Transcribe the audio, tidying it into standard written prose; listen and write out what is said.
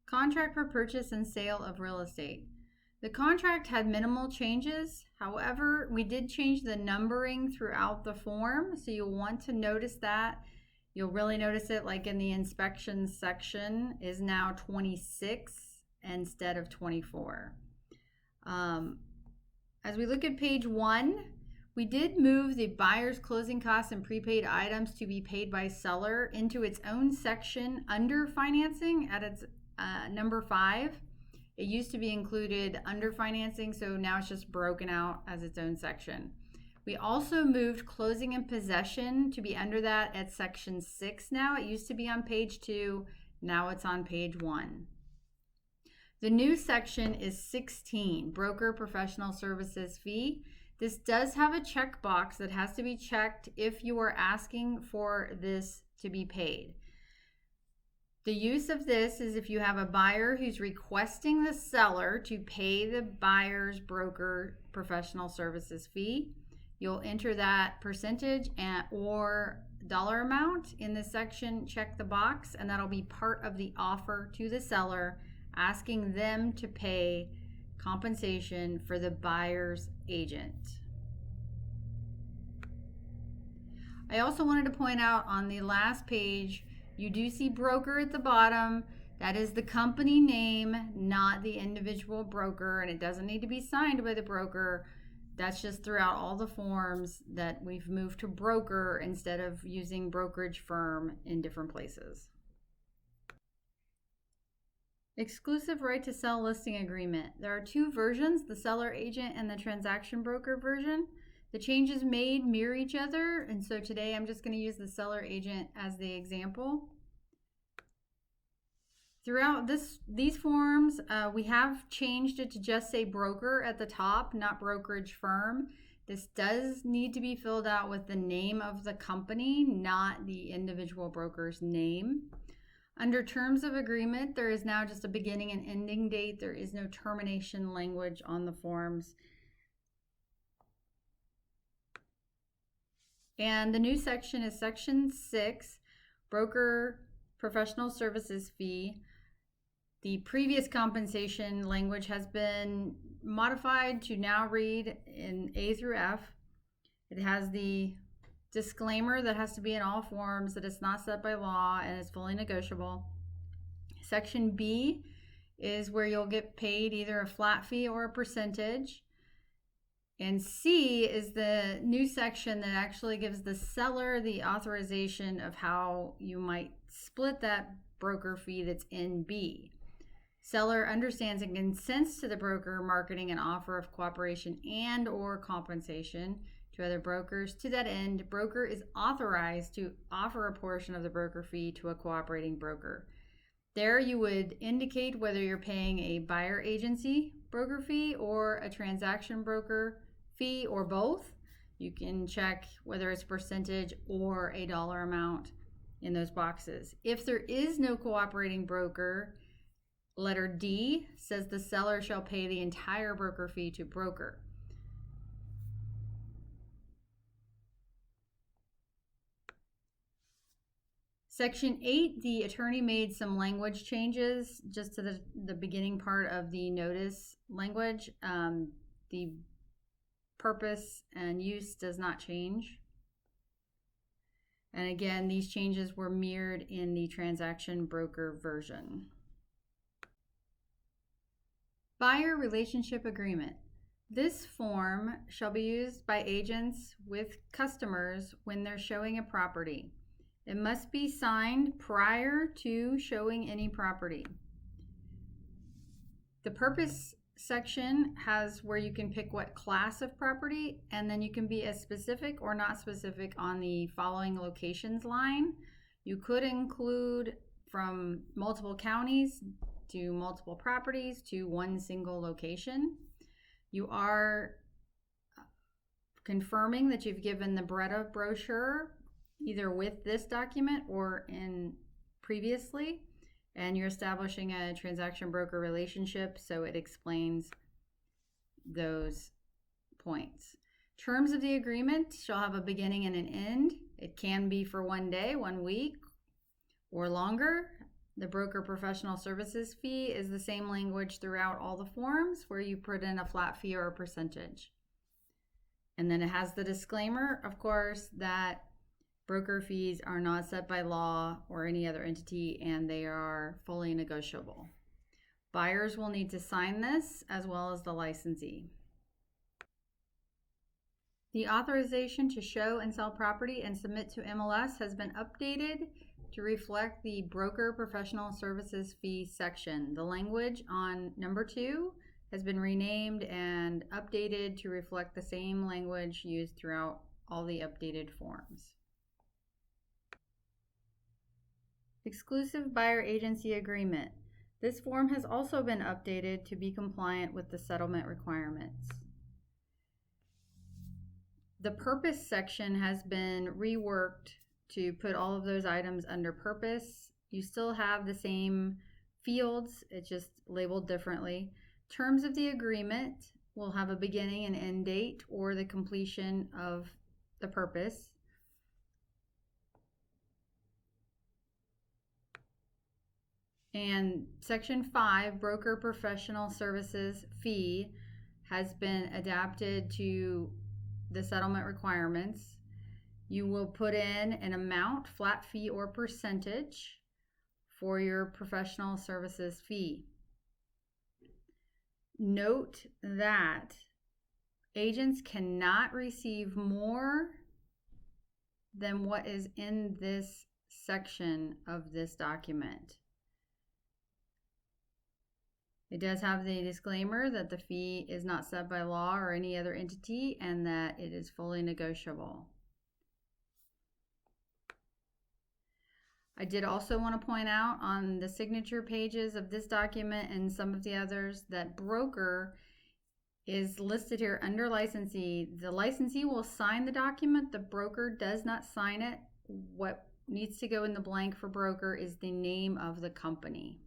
Contract for purchase and sale of real estate. The contract had minimal changes. However, we did change the numbering throughout the form, so you'll want to notice that. You'll really notice it like in the inspection section is now 26 instead of 24. As we look at page 1, we did move the buyer's closing costs and prepaid items to be paid by seller into its own section under financing at its number 5. It used to be included under financing, so now it's just broken out as its own section. We also moved closing and possession to be under that at section 6 now. It used to be on page 2, now it's on page 1. The new section is 16, broker professional services fee. This does have a checkbox that has to be checked if you are asking for this to be paid. The use of this is if you have a buyer who's requesting the seller to pay the buyer's broker professional services fee. You'll enter that percentage or dollar amount in this section, check the box, and that'll be part of the offer to the seller, asking them to pay compensation for the buyer's agent. I also wanted to point out on the last page, you do see broker at the bottom. That is the company name, not the individual broker, and it doesn't need to be signed by the broker. That's just throughout all the forms that we've moved to broker instead of using brokerage firm in different places. Exclusive right to sell listing agreement. There are 2 versions, the seller agent and the transaction broker version. The changes made mirror each other, and so today I'm just going to use the seller agent as the example. Throughout these forms, we have changed it to just say broker at the top, not brokerage firm. This does need to be filled out with the name of the company, not the individual broker's name. Under terms of agreement, there is now just a beginning and ending date. There is no termination language on the forms. And the new section is section 6, broker professional services fee. The previous compensation language has been modified to now read in A through F. It has the disclaimer that has to be in all forms that it's not set by law and it's fully negotiable. Section B is where you'll get paid either a flat fee or a percentage. And C is the new section that actually gives the seller the authorization of how you might split that broker fee that's in B. Seller understands and consents to the broker marketing an offer of cooperation and or compensation to other brokers. To that end, broker is authorized to offer a portion of the broker fee to a cooperating broker. There you would indicate whether you're paying a buyer agency broker fee or a transaction broker fee or both. You can check whether it's percentage or a dollar amount in those boxes. If there is no cooperating broker, letter D says the seller shall pay the entire broker fee to broker. Section 8, the attorney made some language changes just to the beginning part of the notice language. The purpose and use does not change. And again, these changes were mirrored in the transaction broker version. Buyer relationship agreement. This form shall be used by agents with customers when they're showing a property. It must be signed prior to showing any property. The purpose section has where you can pick what class of property, and then you can be as specific or not specific on the following locations line. You could include from multiple counties to multiple properties to one single location. You are confirming that you've given the BRETA brochure either with this document or in previously, and you're establishing a transaction broker relationship, so it explains those points. Terms of the agreement shall have a beginning and an end. It can be for 1 day, 1 week, or longer. The broker professional services fee is the same language throughout all the forms where you put in a flat fee or a percentage. And then it has the disclaimer, of course, that broker fees are not set by law or any other entity, and they are fully negotiable. Buyers will need to sign this as well as the licensee. The authorization to show and sell property and submit to MLS has been updated to reflect the broker professional services fee section. The language on number 2 has been renamed and updated to reflect the same language used throughout all the updated forms. Exclusive buyer agency agreement. This form has also been updated to be compliant with the settlement requirements. The purpose section has been reworked to put all of those items under purpose. You still have the same fields, it's just labeled differently. Terms of the agreement will have a beginning and end date or the completion of the purpose. And section 5, broker professional services fee, has been adapted to the settlement requirements. You will put in an amount, flat fee or percentage, for your professional services fee. Note that agents cannot receive more than what is in this section of this document. It does have the disclaimer that the fee is not set by law or any other entity and that it is fully negotiable. I did also want to point out on the signature pages of this document and some of the others that broker is listed here under licensee. The licensee will sign the document. The broker does not sign it. What needs to go in the blank for broker is the name of the company.